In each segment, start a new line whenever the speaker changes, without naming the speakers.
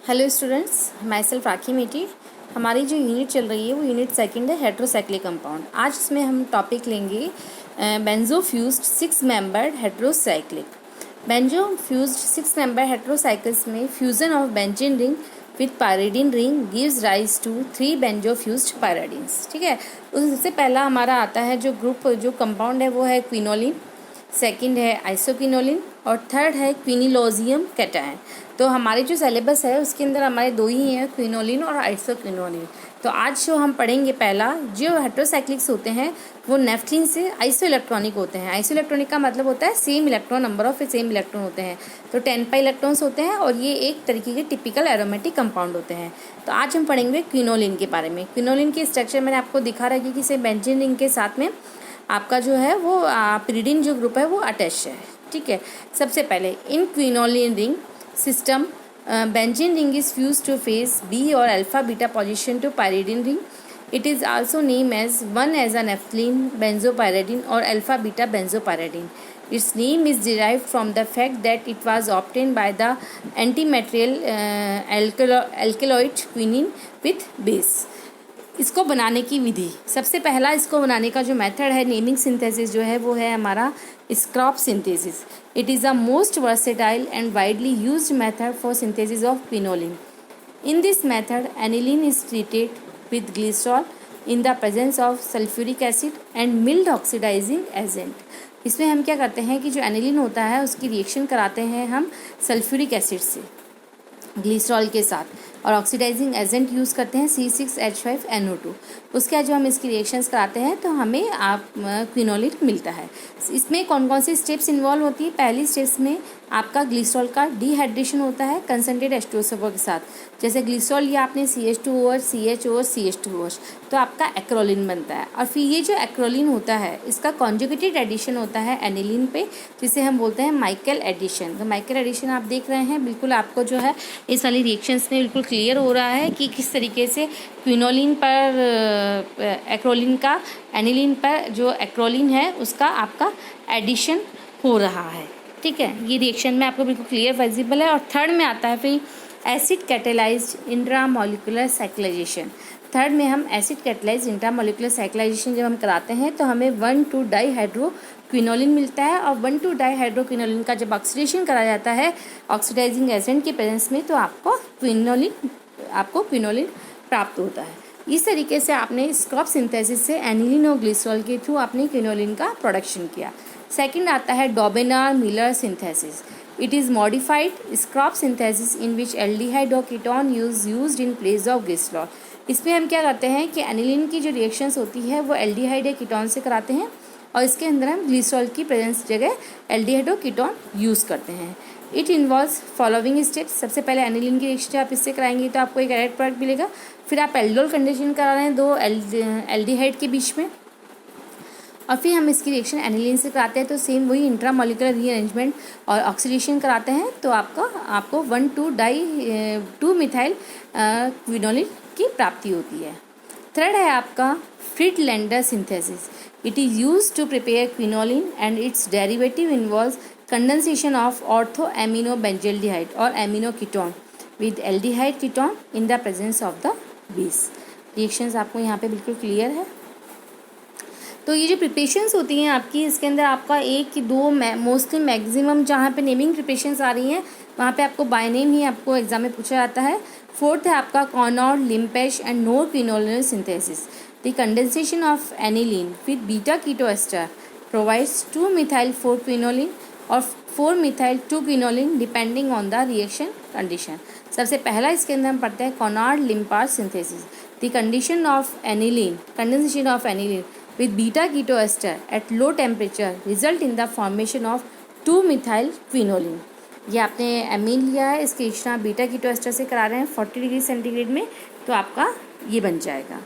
Hello students, myself Rakhi Meti. हमारी जो unit चल रही है वो यूनिट सेकंड है हेट्रोसाइक्लिक कंपाउंड। आज इसमें हम टॉपिक लेंगे benzofused 6 membered heterocyclic. Benzofused 6 member heterocyclics में fusion of benzene ring with pyridine ring gives rise to 3 benzofused pyridines. ठीक है, उससे पहला हमारा आता है जो कंपाउंड है वो है क्विनोलिन, सेकंड है आइसोक्विनोलिन और थर्ड है क्विनिलोजियम कैटायन। तो हमारे जो सिलेबस है उसके अंदर हमारे दो ही हैं, क्विनोलिन और आइसोक्विनोलिन। तो आज जो हम पढ़ेंगे पहला, जो हेट्रोसाइक्लिक्स होते हैं वो नेफ्थलीन से आइसो इलेक्ट्रॉनिक होते हैं। आइसो इलेक्ट्रॉनिक का मतलब होता है same electron, number of same electron होते हैं। तो 10 पाई इलेक्ट्रॉन्स होते हैं और ये एक तरीके के टिपिकल एरोमेटिक कंपाउंड होते हैं। तो आज हम पढ़ेंगे क्विनोलिन के बारे में। क्विनोलिन की स्ट्रक्चर मैंने आपको दिखा रहा है कि इसे बेंजीन रिंग के साथ में आपका जो है वो पिरिडीन जो ग्रुप है वो अटैच है। ठीक है, सबसे पहले in quinoline ring system benzene ring is fuse to face B और alpha beta position to pyridine ring. It is also named as one as a naphthalene benzopyridine or alpha beta benzopyridine. Its name is derived from the fact that it was obtained by the antimaterial alkaloid quinine with base. इसको बनाने की विधि, सबसे पहला इसको बनाने का जो method है, नेमिंग सिंथेसिस जो है वो है हमारा Skraup synthesis. It is the most versatile and widely used method for synthesis of quinoline. In this method, aniline is treated with glycerol in the presence of sulfuric acid and mild oxidizing agent. इसमें हम क्या करते हैं कि जो aniline होता है उसकी रिएक्शन कराते हैं हम सल्फ्यूरिक एसिड से ग्लिसरॉल के साथ, और ऑक्सीडाइजिंग एजेंट यूज़ करते हैं C6H5NO2. उसके बाद जो हम इसकी रिएक्शंस कराते हैं तो हमें क्विनोलिन मिलता है. इसमें कौन कौन सी स्टेप्स इन्वॉल्व होती है? पहली स्टेप्स में आपका ग्लिसरॉल का डिहाइड्रेशन होता है कंसनट्रेट H2SO4 के साथ. जैसे ग्लिसरॉल या आपने CH2OH, CHOH, CH2OH, तो आपका एक्रोलिन बनता है. और फिर ये जो एक्रोलिन होता है इसका कॉन्जुगेटेड एडिशन होता है एनिलीन पे, जिसे हम बोलते हैं माइकल एडिशन. तो माइकल एडिशन आप देख रहे हैं, बिल्कुल आपको जो है इस वाली रिएक्शंस में बिल्कुल क्लियर हो रहा है कि किस तरीके से क्विनोलिन पर एक्रोलिन का एनिलीन पर जो एक्रोलिन है उसका आपका एडिशन हो रहा है. ठीक है, ये रिएक्शन में आपको बिल्कुल क्लियर विजिबल है. और थर्ड में आता है फिर acid catalysed intramolecular cyclisation. Third में हम एसिड कैटेलाइज्ड इंट्रामोलिकुलर साइक्लाइजेशन जब हम कराते हैं तो हमें 1,2-डाईहाइड्रोक्विनोलिन मिलता है. और 1,2-डाईहाइड्रोक्विनोलिन का जब ऑक्सीडेशन करा जाता है ऑक्सीडाइजिंग एजेंट के प्रेजेंस में, तो आपको क्विनोलिन प्राप्त होता है. इस तरीके से आपने स्क्रॉप सिंथेसिस से एनिलीन और ग्लिसरॉल के थ्रू आपने क्विनोलिन का प्रोडक्शन किया. सेकंड आता है Doebner Miller synthesis. It is modified Skraup synthesis in which aldehyde और ketone used in place of glycerol. इसमें हम क्या करते हैं कि एनिलीन की जो रिएक्शंस होती है वो एल्डिहाइड या कीटोन से कराते हैं, और इसके अंदर हम ग्लिसरॉल की प्रेजेंस जगह एल्डिहाइड और कीटोन यूज़ करते हैं. It involves following steps. सबसे पहले एनिलीन की रिएक्शन आप इससे कराएंगे तो आपको एक एडेड प्रोडक्ट मिलेगा. फिर आप एल्डोल कंडीशन करा रहे हैं दो एल्डिहाइड के बीच में, और फिर हम इसकी रिएक्शन एनिलीन से कराते हैं तो सेम वही इंट्रामोलिकुलर रीअरेंजमेंट और ऑक्सीडेशन कराते हैं तो आपको 1,2-मिथाइल क्विनोलिन की प्राप्ति होती है. थर्ड है आपका Friedlander synthesis. It is used to prepare quinoline and its derivative involves condensation of ortho amino benzaldehyde और amino ketone with aldehyde ketone in the presence of the base. Reactions आपको यहाँ पे बिल्कुल क्लियर है. तो ये जो प्रिपरेशंस होती हैं आपकी, इसके अंदर आपका 1-2 मोस्टली मैक्सिमम जहाँ पे नेमिंग प्रिपरेशंस आ रही हैं वहाँ पे आपको बाय नेम ही आपको एग्जाम में पूछा जाता है. फोर्थ है आपका Conrad, Limpach and Knorr quinoline synthesis. The condensation of aniline with beta keto ester provides 2-methyl-4-quinoline और 4-methyl-2-quinoline depending on the reaction condition. सबसे पहला इसके अंदर हम पढ़ते हैं Conrad Limpach synthesis. The condition of aniline, condensation of aniline with beta keto ester at low temperature result in the formation of 2-methyl-quinoline. ये आपने एमीन लिया है, इसकी रिएक्शन आप बीटा कीटो एस्टर से करा रहे हैं 40 डिग्री सेंटीग्रेड में, तो आपका ये बन जाएगा.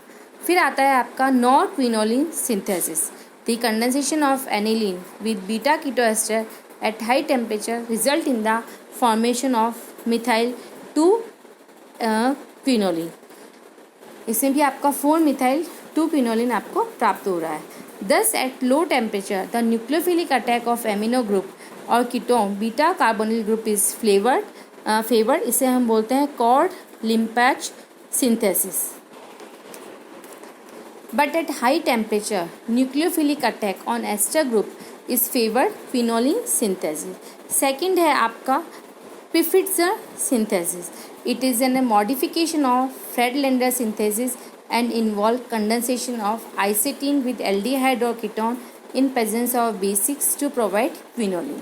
फिर आता है आपका Knorr quinoline synthesis. The condensation of aniline with beta keto ester at high temperature result in the formation of methyl two quinoline. इसमें भी आपका 4-methyl-2-quinoline आपको प्राप्त हो रहा है. Thus at low temperature the nucleophilic attack of amino group और ketone beta carbonyl group is flavoured favoured, इसे हम बोलते हैं Conrad Limpach synthesis. But at high temperature nucleophilic attack on ester group is favoured quinoline synthesis. Second है आपका Pfitzinger synthesis. It is an modification of Friedlander synthesis and involve condensation of acetylene with aldehyde or ketone in presence of base-6 to provide quinoline.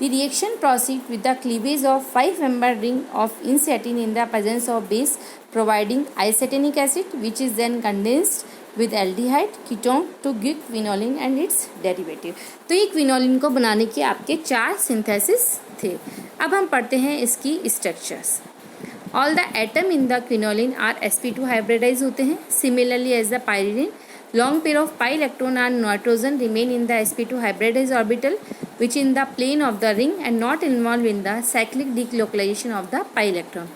The reaction proceeds with the cleavage of 5-membered ring of N-acetyl in the presence of base providing isocyanuric acid, which is then condensed with aldehyde ketone to give quinoline and its derivative. तो ये quinoline को बनाने के आपके 4 synthesis थे। अब हम पढ़ते हैं इसकी structures. All the atom in the quinoline are sp2 hybridized होते हैं। Similarly as the pyridine, long pair of pi electron and nitrogen remain in the sp2 hybridized orbital, which in the plane of the ring and not involved in the cyclic delocalization of the pi electron.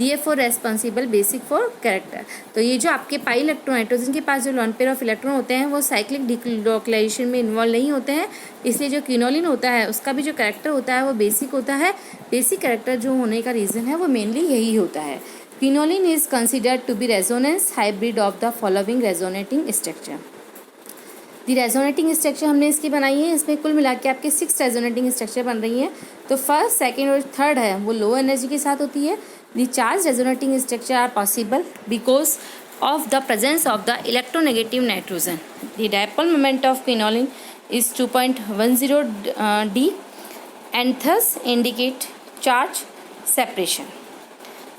Therefore responsible basic for character। तो ये जो आपके pi electron nitrogen के पास जो lone pair of electron होते हैं वो cyclic delocalisation में इन्वॉल्व नहीं होते हैं, इसलिए जो क्विनोलिन होता है उसका भी जो कैरेक्टर होता है वो बेसिक होता है। बेसिक कैरेक्टर जो होने का रीज़न है वो मेनली यही होता है। Quinoline is considered to be resonance hybrid of the following resonating structure. The resonating structure हमने इसकी बनाई है, इसमें कुल मिला के आपके 6 रेजोनेटिंग स्ट्रक्चर बन रही हैं। तो फर्स्ट, सेकेंड और थर्ड है वो लो एनर्जी के साथ होती है। The charge resonating structure are possible because of the presence of the electronegative nitrogen. The dipole moment of quinoline is 2.10 d and thus indicate charge separation.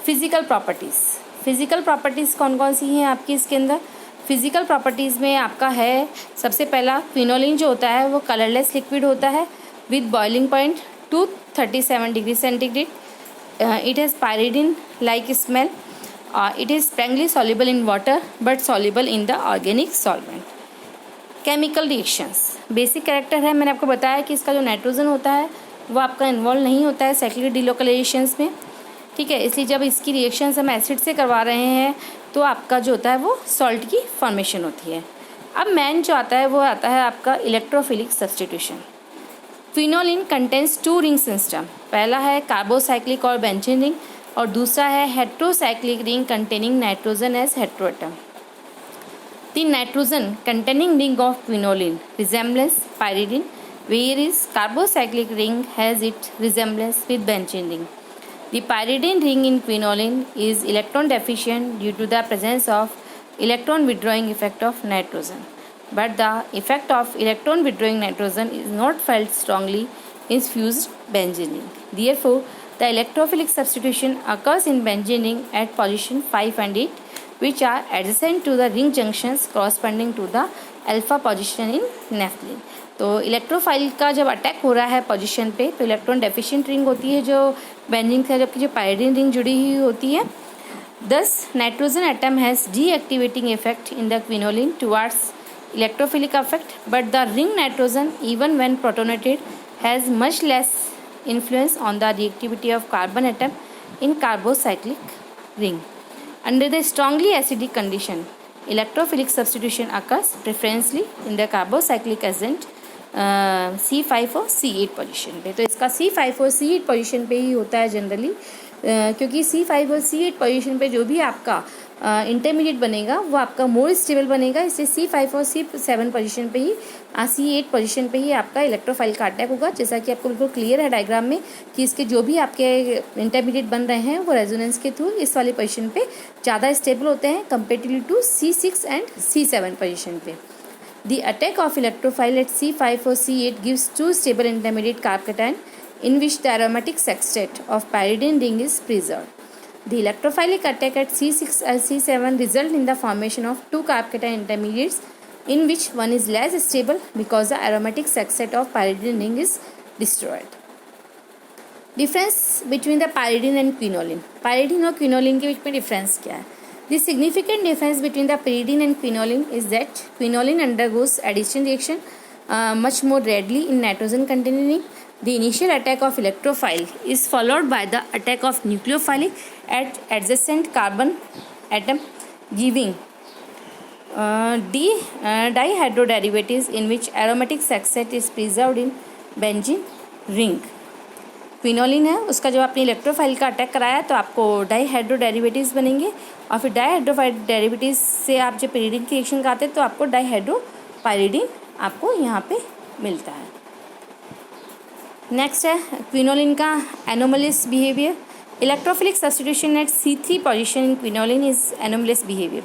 Physical properties. Physical properties कौन कौन सी हैं आपकी इसके अंदर? फिजिकल प्रॉपर्टीज़ में आपका है सबसे पहला क्विनोलिन जो होता है वो कलरलेस लिक्विड होता है with boiling point 237 degree centigrade. It has pyridine like smell. It is strongly soluble in water but soluble in the organic solvent. Chemical reactions. Basic character है, मैंने आपको बताया कि इसका जो नाइट्रोजन होता है वो आपका इन्वॉल्व नहीं होता है साइक्लिक डिलोकलाइजेशंस में, ठीक है। इसलिए जब इसकी रिएक्शंस हम एसिड से करवा रहे हैं तो आपका जो होता है वो सॉल्ट की फॉर्मेशन होती है। अब मैन जो आता है वो आता है आपका electrophilic substitution. Quinoline contains 2 ring system. पहला है कार्बोसाइक्लिक और बेंजीन रिंग और दूसरा है heterocyclic ring containing nitrogen as heteroatom. The nitrogen containing ring of quinoline resemblance pyridine, whereas carbocyclic ring has its resemblance with benzene ring. The pyridine ring in quinoline is electron deficient due to the presence of electron withdrawing effect of nitrogen, but the effect of electron withdrawing nitrogen is not felt strongly in fused benzene ring. Therefore, the electrophilic substitution occurs in benzene ring at position 5 and 8, which are adjacent to the ring junctions corresponding to the alpha position in naphthalene. तो electrophile का जब attack हो रहा है position पे तो electron deficient ring होती है जो बेंजीन से, जबकि जो पायरिडिन रिंग जुड़ी हुई होती है। दस nitrogen atom has deactivating effect in the quinoline towards electrophilic affect, but the ring nitrogen even when protonated has much less influence on the reactivity of carbon atom in carbocyclic ring. Under the strongly acidic condition, electrophilic substitution occurs preferentially in the carbocyclic agent C5 और C8 position पे। तो इसका C5 और C8 position पे ही होता है generally, क्योंकि C5 और C8 पोजीशन पे जो भी आपका इंटरमीडिएट बनेगा वो आपका मोर स्टेबल बनेगा, इसलिए C5 और C7 पोजीशन पे ही C8 पोजीशन पे ही आपका इलेक्ट्रोफाइल का अटैक होगा। जैसा कि आपको बिल्कुल क्लियर है डायग्राम में कि इसके जो भी आपके इंटरमीडिएट बन रहे हैं वो रेजोनेंस के थ्रू इस वाली पोजीशन पे ज़्यादा स्टेबल होते हैं comparatively to C6 and C7 position पे। The attack of electrophile at C5 or C8 gives 2 stable intermediate carbocation in which the aromatic sextet of pyridine ring is preserved. The electrophilic attack at C6 or C7 result in the formation of 2 carbocation intermediates in which one is less stable because the aromatic sextet of pyridine ring is destroyed. Difference between the pyridine and quinoline. Pyridine और quinoline के बीच में difference क्या है? The significant difference between the pyridine and quinoline is that quinoline undergoes addition reaction much more readily in nitrogen containing ring. The initial attack of electrophile is followed by the attack of nucleophilic at adjacent carbon atom, giving dihydroderivatives in which aromatic sextet is preserved in benzene ring. Quinoline है उसका जब आपने electrophile का attack कराया तो आपको dihydro derivatives बनेंगे और फिर डाईहाइड्रो डेरिवेटिव्स से आप जब पायरीडीन की रिएक्शन कराते हैं तो आपको डाईहाइड्रो पायरीडीन आपको यहाँ पे मिलता है। नेक्स्ट है क्विनोलिन का anomalous behaviour. Electrophilic substitution at C3 position in quinoline is anomalous behaviour.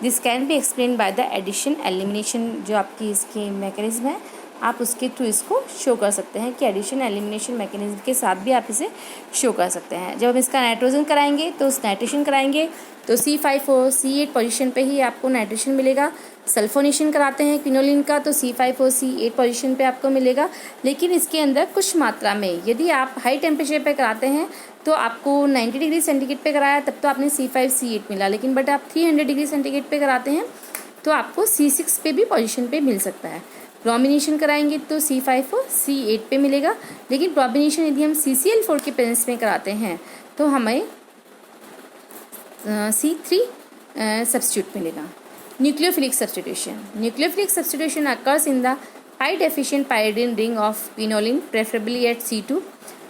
This can be explain by the addition elimination, जो आपकी इसकी मैकेनिज्म है आप उसके थ्रू इसको शो कर सकते हैं कि एडिशन एलिमिनेशन मैकेनिज्म के साथ भी आप इसे शो कर सकते हैं। जब हम इसका नाइट्रोजन कराएंगे तो उस नाइट्रेशन कराएंगे तो C5O C8 पोजीशन पे ही आपको नाइट्रेशन मिलेगा। सल्फोनेशन कराते हैं क्विनोलिन का तो C5O C8 पोजीशन पे आपको मिलेगा। लेकिन इसके अंदर कुछ मात्रा में यदि आप हाई टेम्परेचर पे कराते हैं तो आपको 90 डिग्री सेंटीग्रेड पे कराया तब तो आपने C5 C8 मिला, लेकिन बट आप 300 डिग्री सेंटीग्रेड पे कराते हैं तो आपको C6 पे भी पोजीशन पे मिल सकता है। ब्रोमिनेशन कराएंगे तो C5O C8 पे मिलेगा, लेकिन ब्रोमिनेशन यदि हम CCl4 के प्रेजेंस में कराते हैं तो हमें C3 सब्स्टिट्यूट मिलेगा। Nucleophilic substitution occurs in the high deficient pyridine ring of quinoline preferably at C2।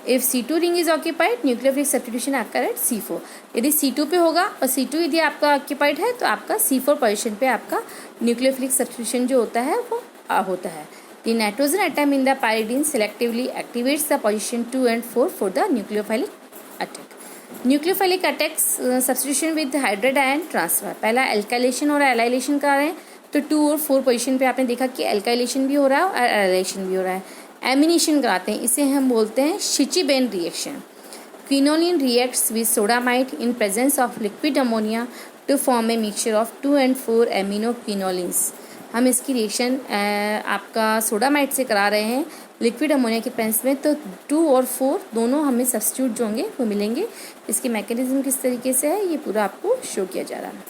If C2 ring is occupied nucleophilic substitution occur at C4। यदि C2 पे होगा और C2 यदि आपका ऑक्यूपाइड है तो आपका C4 पोजीशन पे आपका न्यूक्लियोफिलिक सब्स्टिट्यूशन जो होता है वो होता है। The nitrogen atom in the pyridine selectively activates the position 2 and 4 for the nucleophilic attack. Nucleophilic attacks substitution with hydride ion transfer। पहला एल्काइलेशन और एलाइलेशन करा रहे हैं तो 2 और 4 पोजीशन पे आपने देखा कि एल्काइलेशन भी हो रहा है और एलाइलेशन भी हो रहा है। एमिनेशन कराते हैं, इसे हम बोलते हैं शिची-बेन reaction. Quinoline reacts with sodamide in presence of liquid ammonia to form a mixture of 2 and 4 aminoquinolines। हम इसकी रिएक्शन आपका सोडामाइड से करा रहे हैं लिक्विड अमोनिया के प्रेजेंस में, तो 2 और 4 दोनों हमें सब्स्टिट्यूट जो होंगे वो मिलेंगे। इसकी मैकेनिज्म किस तरीके से है ये पूरा आपको शो किया जा रहा है।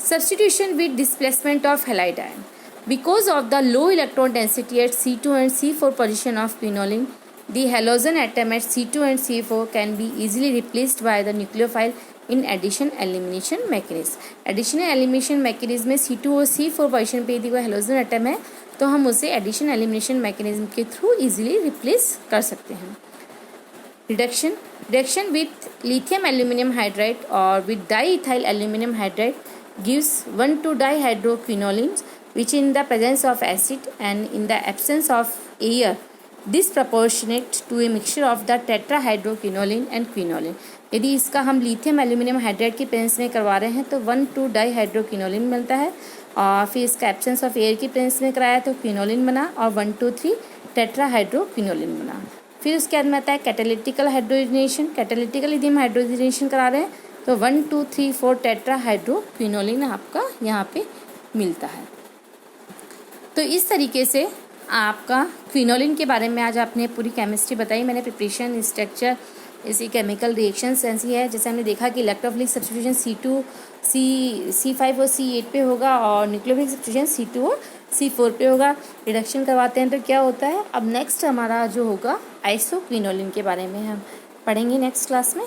Substitution with displacement of halide ion. Because of the low electron density at C2 and C4 position of quinoline, the halogen atom at C2 and C4 can be easily replaced by the nucleophile in addition elimination mechanism। Addition elimination mechanism में C2 और C4 position पे यदि कोई halogen atom है तो हम उसे addition elimination mechanism के थ्रू इजीली रिप्लेस कर सकते हैं। Reduction with lithium aluminium hydride और with diethyl aluminium hydride gives 1,2-dihydroquinolines which in the presence of acid and in the absence of air disproportionate to a mixture of the tetrahydroquinoline and quinoline। यदि इसका हम lithium aluminium hydride के presence में करवा रहे हैं तो 1,2-डाईहाइड्रोक्विनोलिन बनता है और फिर इसका एब्सेंस ऑफ एयर की प्रेजेंस में कराया तो क्विनोलिन बना और 1,2,3 टेट्राहाइड्रोक्विनोलिन बना। फिर उसके बाद में आता है कैटालिटिकल हाइड्रोजनेशन। कैटालिटिकल यदि हम हाइड्रोजनेशन करा रहे हैं तो 1,2,3,4 टेट्राहाइड्रोक्विनोलिन आपका यहाँ पे मिलता है। तो इस तरीके से आपका क्विनोलिन के बारे में आज आपने पूरी केमिस्ट्री बताई। मैंने प्रिपरेशन, स्ट्रक्चर, इसी केमिकल रिएक्शंस ऐसी है। जैसे हमने देखा कि इलेक्ट्रोफिलिक सब्स्टिट्यूशन C5 और C8 पे होगा और न्यूक्लियोफिलिक सब्स्टिट्यूशन C2 और C4 पे होगा। रिडक्शन करवाते हैं तो क्या होता है। अब नेक्स्ट हमारा जो होगा आइसोक्विनोलिन के बारे में हम पढ़ेंगे नेक्स्ट क्लास में।